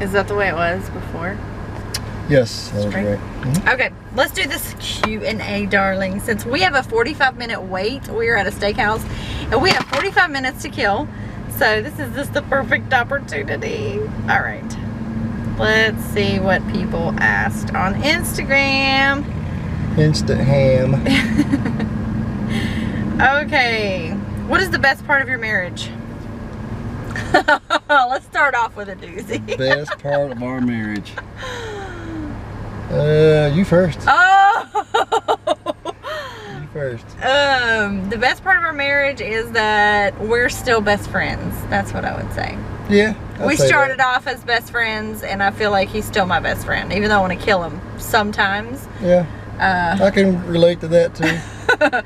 Is that the way it was before? Yes, that was right. Okay, let's do this Q&A, darling. Since we have a 45-minute wait, we are at a steakhouse, and we have 45 minutes to kill. So this is just the perfect opportunity. All right, let's see what people asked on Instagram. Instant ham. Okay, what is the best part of your marriage? Let's start off with a doozy. Best part of our marriage. You first. Oh! You first. The best part of our marriage is that we're still best friends. That's what I would say. Yeah. We started off as best friends, and I feel like he's still my best friend, even though I want to kill him sometimes. Yeah. I can relate to that too. I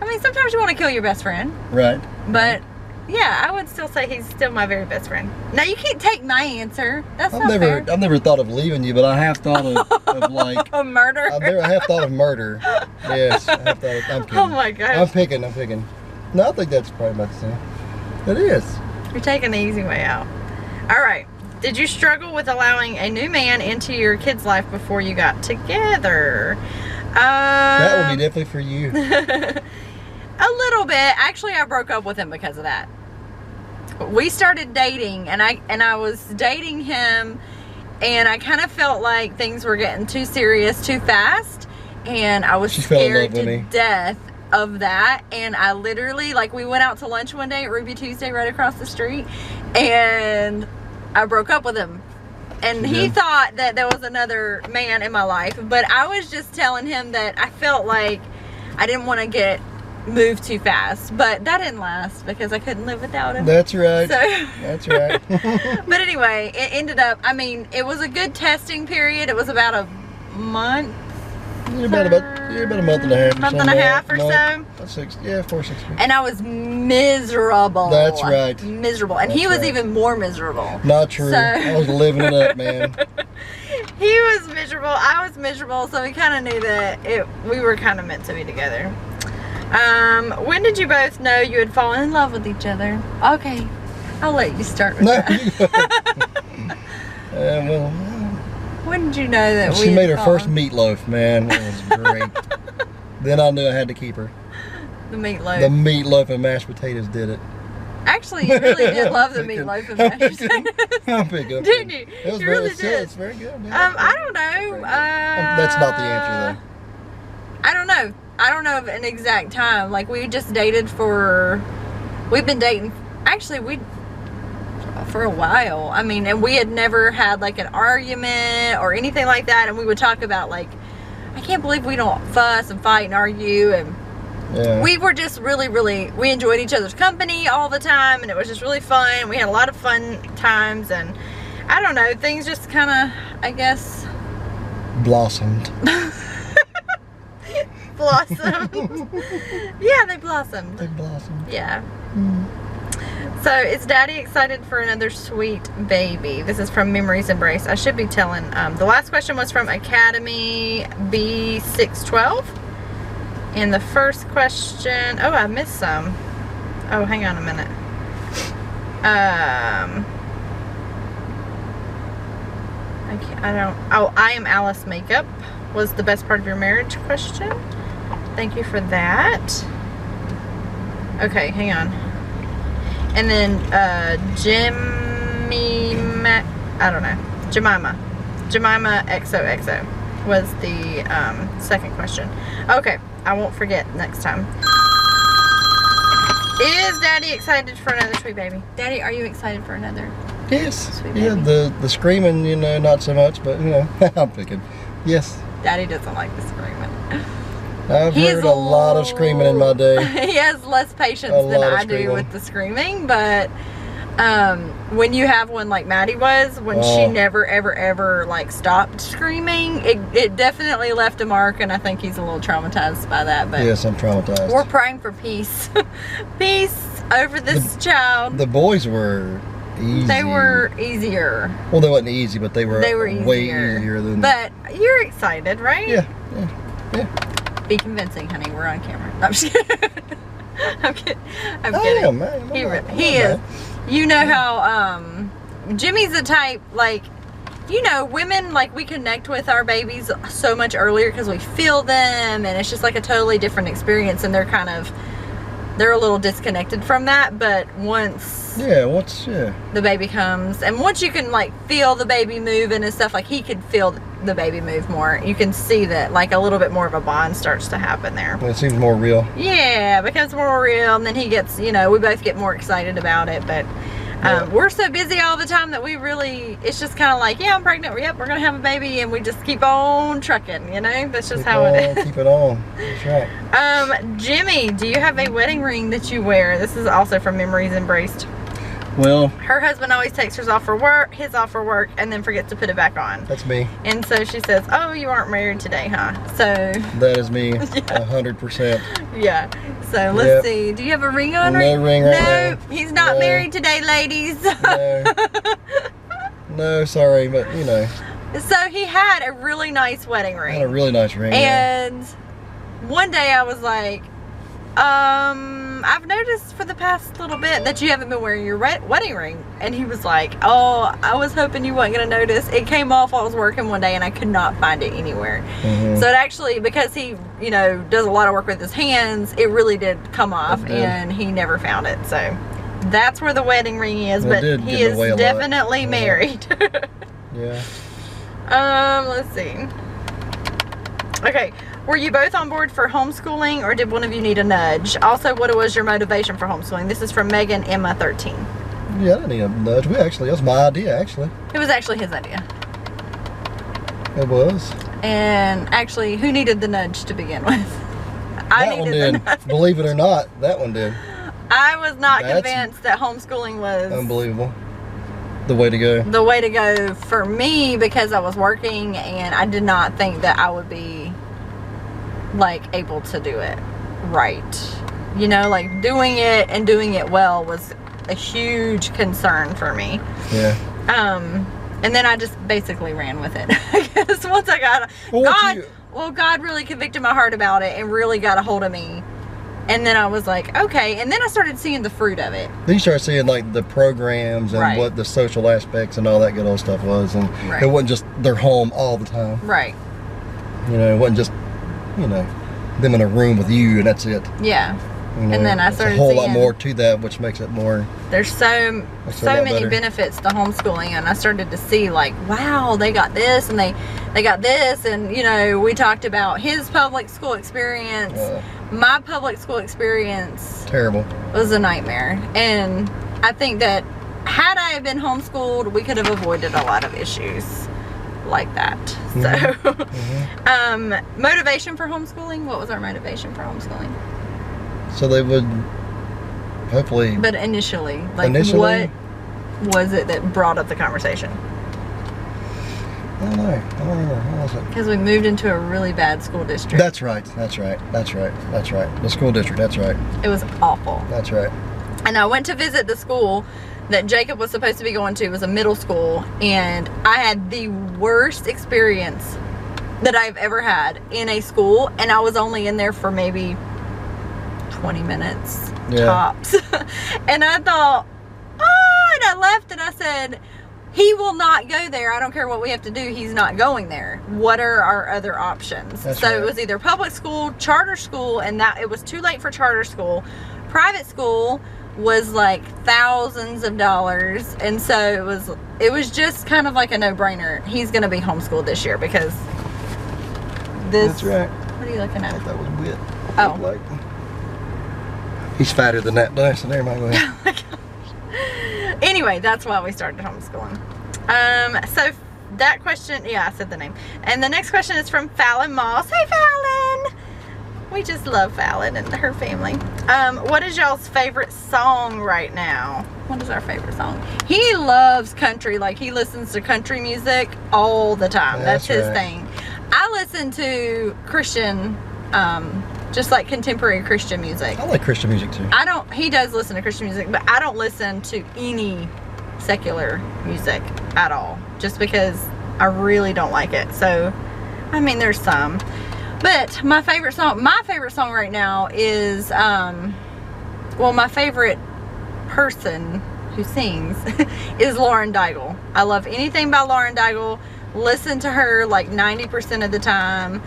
mean, sometimes you want to kill your best friend. Right. But yeah, I would still say he's still my very best friend. Now you can't take my answer. That's not fair. I've never thought of leaving you, but I have thought of like a murder. I have thought of murder. Yes, I have thought of. I'm kidding. Oh my gosh. I'm picking. No, I think that's probably about the same. It is. You're taking the easy way out. All right. Did you struggle with allowing a new man into your kid's life before you got together? That would be definitely for you. A little bit. Actually, I broke up with him because of that. We started dating, and I was dating him, and I kind of felt like things were getting too serious too fast, and I was scared to death of that. And I literally, like, we went out to lunch one day at Ruby Tuesday right across the street, and I broke up with him. And he thought that there was another man in my life, but I was just telling him that I felt like I didn't want to get moved too fast. But that didn't last because I couldn't live without him. That's right. So, that's right. But anyway, it ended up, I mean, it was a good testing period. It was about a month. About a month and a half. Month and a half or so. 4 or 6 weeks. And I was miserable. That's right. Miserable. And he was even more miserable. Not true. So, I was living it up, man. He was miserable. I was miserable. So we kind of knew that we were kind of meant to be together. When did you both know you had fallen in love with each other? Okay. I'll let you start with that. Well... When did you know that she made her first meatloaf, man. It was great. Then I knew I had to keep her. The meatloaf. The meatloaf and mashed potatoes did it. Actually, you really did love the meatloaf and mashed potatoes. I'm picking. Didn't you? It was you very, really did. It's very good. Yeah. I don't know. That's not the answer, though. I don't know. I don't know of an exact time. Like, we just dated we've been dating, actually, for a while. I mean, and we had never had like an argument or anything like that, and we would talk about, like, I can't believe we don't fuss and fight and argue, and we were just really we enjoyed each other's company all the time, and it was just really fun. We had a lot of fun times, and I don't know, things just kind of, I guess, blossomed. Blossomed. Yeah, they blossomed. Yeah. So, is Daddy excited for another sweet baby? This is from Memories Embrace. I should be telling. The last question was from Academy B612. And the first question... Oh, I missed some. Oh, hang on a minute. Oh, I am Alice Makeup was the best part of your marriage question. Thank you for that. Okay, hang on. And then Jemima XOXO was the second question. Okay, I won't forget next time. Is Daddy excited for another sweet baby? Daddy, are you excited for another? Yes. Sweet baby? Yeah, the screaming, you know, not so much, but you know, I'm thinking. Yes. Daddy doesn't like the screaming. I've heard a lot of screaming in my day. He has less patience than I do with the screaming, but when you have one like Maddie was, when she never ever like stopped screaming, it definitely left a mark, and I think he's a little traumatized by that. But yes, I'm traumatized. We're praying for peace. Peace over this child. The boys were easy. They were easier. Well, they wasn't easy, but they were easier. way easier than. But you're excited, right? Yeah. Be convincing, honey. We're on camera. I'm just kidding. I'm kidding. I'm I kidding. am, man. He is. You know how Jimmy's the type, like, you know, women, like, we connect with our babies so much earlier because we feel them, and it's just like a totally different experience, and they're a little disconnected from that. But once the baby comes, and once you can like feel the baby moving and stuff, like he could feel the baby move more, you can see that like a little bit more of a bond starts to happen there. It seems more real. Yeah, it becomes more real, and then he gets, you know, we both get more excited about it. But we're so busy all the time that we really, it's just kind of like, yeah, I'm pregnant, yep, we're gonna have a baby, and we just keep on trucking, you know. That's just how it is. Keep it on. That's right. Jimmy, do you have a wedding ring that you wear? This is also from Memories Embraced. Well, her husband always takes his off for work, and then forgets to put it back on. That's me. And so she says, "Oh, you aren't married today, huh?" So that is me, 100%. Yeah. So let's see. Do you have a ring on? No ring right now. No, he's not married today, ladies. No. No, sorry, but you know. So he had a really nice wedding ring. Had a really nice ring. And one day I was like, I've noticed for the past little bit that you haven't been wearing your wedding ring. And he was like, oh, I was hoping you weren't going to notice. It came off while I was working one day and I could not find it anywhere. So it actually, because he, you know, does a lot of work with his hands, it really did come off, and he never found it. So that's where the wedding ring is, but he is definitely married. Let's see. Okay. Were you both on board for homeschooling, or did one of you need a nudge? Also, what was your motivation for homeschooling? This is from Megan Emma 13. Yeah, I didn't need a nudge. That was my idea, actually. It was actually his idea. It was. And actually, who needed the nudge to begin with? I needed the nudge. Believe it or not, that one did. I was not convinced that homeschooling was unbelievable. The way to go. The way to go for me, because I was working, and I did not think that I would be like able to do it right, you know, like doing it and doing it well was a huge concern for me. And then I just basically ran with it. I guess once I got God really convicted my heart about it and really got a hold of me, and then I was like, okay. And then I started seeing the fruit of it. Then you start seeing like the programs and what the social aspects and all that good old stuff was, and it wasn't just their home all the time, you know, it wasn't just, you know, them in a room with you and that's it. You know, and then I started a whole lot more to that, which makes it more. There's so many benefits to homeschooling, and I started to see like, wow, they got this and they got this, and you know, we talked about his public school experience. My public school experience was a nightmare, and I think that had I been homeschooled, we could have avoided a lot of issues like that. So motivation for homeschooling, what was our motivation for homeschooling? So they would hopefully, but initially what was it that brought up the conversation? I don't know. I don't remember. What was it? Because we moved into a really bad school district. That's right. The school district, that's right. It was awful. That's right. And I went to visit the school that Jacob was supposed to be going to. It was a middle school, and I had the worst experience that I've ever had in a school, and I was only in there for maybe 20 minutes tops. And I thought, and I left and I said, he will not go there. I don't care what we have to do. He's not going there. What are our other options? It was either public school, charter school, and that it was too late for charter school. Private school was like thousands of dollars, and so it was just kind of like a no-brainer. He's going to be homeschooled this year because this. That's right. What are you looking at? I thought that was wit. Oh. Like, he's fatter than that, though, so never mind. Go ahead. Oh my gosh. Anyway, that's why we started homeschooling. So that question, I said the name. And the next question is from Fallon Moss. Hey, Fallon! We just love Fallon and her family. What is y'all's favorite song right now? What is our favorite song? He loves country. Like, he listens to country music all the time. That's his thing. I listen to Christian, just like contemporary Christian music. I like Christian music too. He does listen to Christian music, but I don't listen to any secular music at all, just because I really don't like it. So, I mean, there's some. But my favorite song right now is, well, my favorite person who sings, is Lauren Daigle. I love anything by Lauren Daigle. Listen to her like 90% of the time.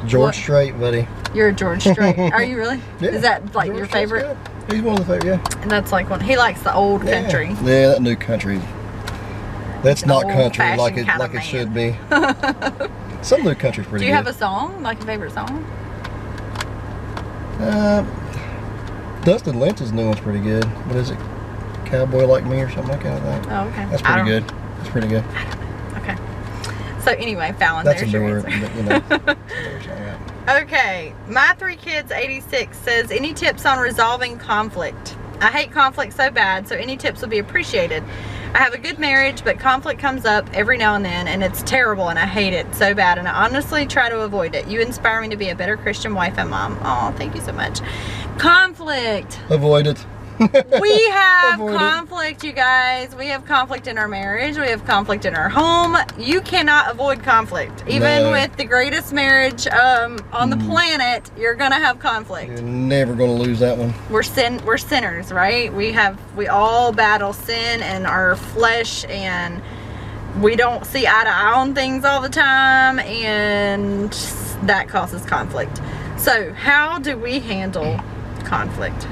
George Strait, buddy. You're a George Strait. Are you really? Yeah. Is that like George your favorite? He's one of the favorite, yeah. And that's like one. He likes the old country. Yeah, that new country. That's not country like it should be. Some new country's pretty good. Do you have a song, like a favorite song? Dustin Lynch's new one's pretty good. What is it? Cowboy Like Me or something like that. Oh, okay. That's pretty good. That's pretty good. Okay. So anyway, Fallon, that's there's your answer. You know. Okay, my 3 kids 86 says, any tips on resolving conflict? I hate conflict so bad, so any tips would be appreciated. I have a good marriage, but conflict comes up every now and then, and it's terrible, and I hate it so bad, and I honestly try to avoid it. You inspire me to be a better Christian wife and mom. Oh, thank you so much. Conflict. Avoid it. We have conflict, you guys. We have conflict in our marriage. We have conflict in our home. You cannot avoid conflict. Even with the greatest marriage on the planet, you're gonna have conflict. You're never gonna lose that one. We're sinners, right? We all battle sin and our flesh, and we don't see eye to eye on things all the time, and that causes conflict. So how do we handle conflict?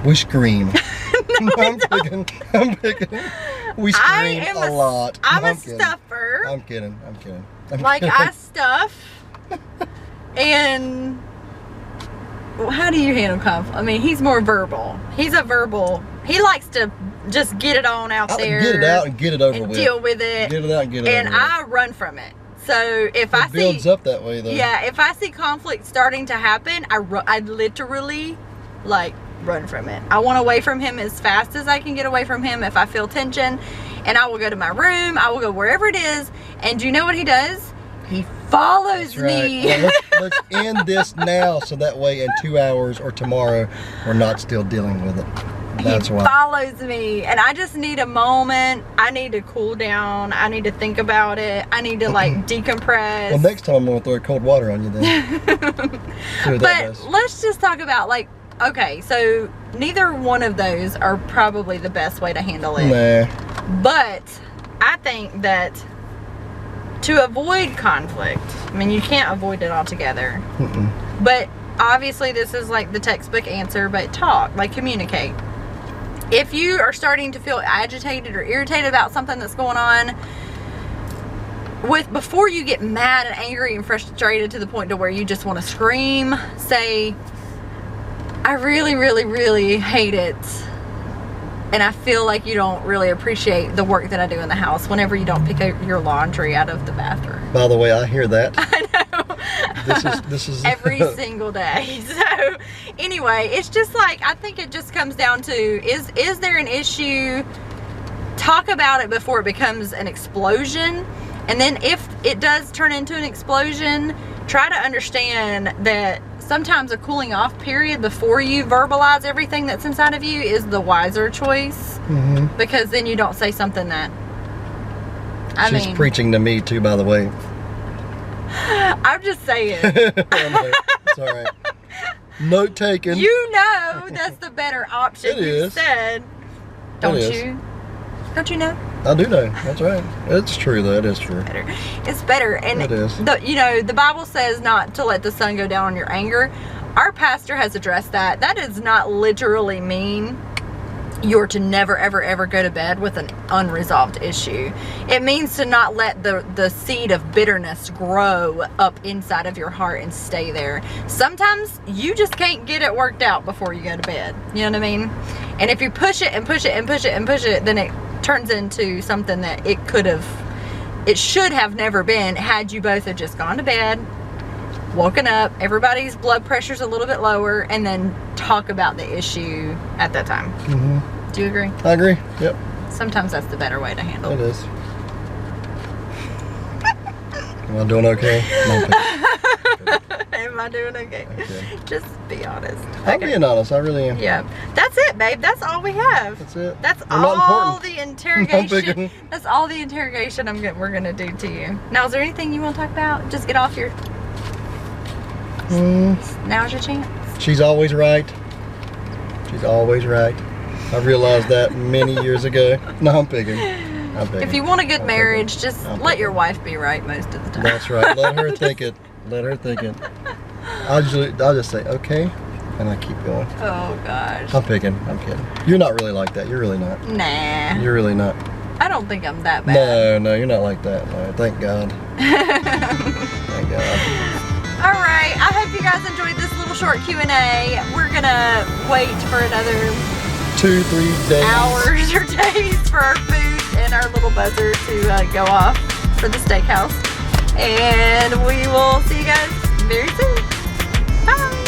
We scream. No, I'm picking. We scream a lot. I'm a stuffer. I'm kidding. I stuff. And how do you handle conflict? I mean, he's more verbal. He likes to just get it on out there. Get it out and get it over and with. Deal with it. Get it out and get it over with. And I run from it. So if I see... It builds up that way, though. Yeah, if I see conflict starting to happen, I literally, like, run from it. I want away from him as fast as I can get away from him if I feel tension, and I will go to my room. I will go wherever it is, and do you know what he does? He follows me. Well, let's end this now, so that way in 2 hours or tomorrow we're not still dealing with it. That's why. He follows me, and I just need a moment. I need to cool down. I need to think about it. I need to like decompress. Well, next time I'm gonna throw cold water on you then. But let's just talk about, like, okay, so neither one of those are probably the best way to handle it. Nah. But I think that to avoid conflict, I mean, you can't avoid it altogether. But obviously this is like the textbook answer, but talk, like communicate. If you are starting to feel agitated or irritated about something that's going on, before you get mad and angry and frustrated to the point to where you just want to scream, say, I really, really, really hate it, and I feel like you don't really appreciate the work that I do in the house whenever you don't pick up your laundry out of the bathroom. By the way, I hear that. I know. This is every single day. So anyway, it's just like, I think it just comes down to, is there an issue? Talk about it before it becomes an explosion. And then if it does turn into an explosion, try to understand that sometimes a cooling off period before you verbalize everything that's inside of you is the wiser choice. Because then you don't say something that, She's preaching to me too, by the way. I'm just saying. It's all right. Note taken. You know that's the better option. It is. Said. Don't you? Don't you know? I do know. That's right. It's true, though. It is true. It's better. And it is. You know, the Bible says not to let the sun go down on your anger. Our pastor has addressed that. That does not literally mean you're to never, ever, ever go to bed with an unresolved issue. It means to not let the seed of bitterness grow up inside of your heart and stay there. Sometimes you just can't get it worked out before you go to bed. You know what I mean? And if you push it and push it and push it and push it, then it turns into something that it should have never been had you both have just gone to bed, woken up, everybody's blood pressure's a little bit lower, and then talk about the issue at that time. Do you agree? I agree. Yep. Sometimes that's the better way to handle it. It is. Am I doing okay? Am I doing okay? Just be honest. I'm being honest. I really am. Yeah. That's it, babe. That's all we have. That's it. That's all the interrogation. That's all the interrogation we're going to do to you. Now, is there anything you want to talk about? Just get off your... Now's your chance. She's always right. She's always right. I realized that many years ago. No, I'm picking. If you want a good marriage, just let your wife be right most of the time. That's right. Let her think it. Let her think it. I'll just say, okay, and I keep going. Oh, gosh. I'm picking. I'm kidding. You're not really like that. You're really not. Nah. You're really not. I don't think I'm that bad. No, you're not like that. No, thank God. Thank God. All right. I hope you guys enjoyed this little short Q&A. We're going to wait for another 2-3 days. Hours or days for our food and our little buzzer to go off for the steakhouse. And we will see you guys very soon. Bye.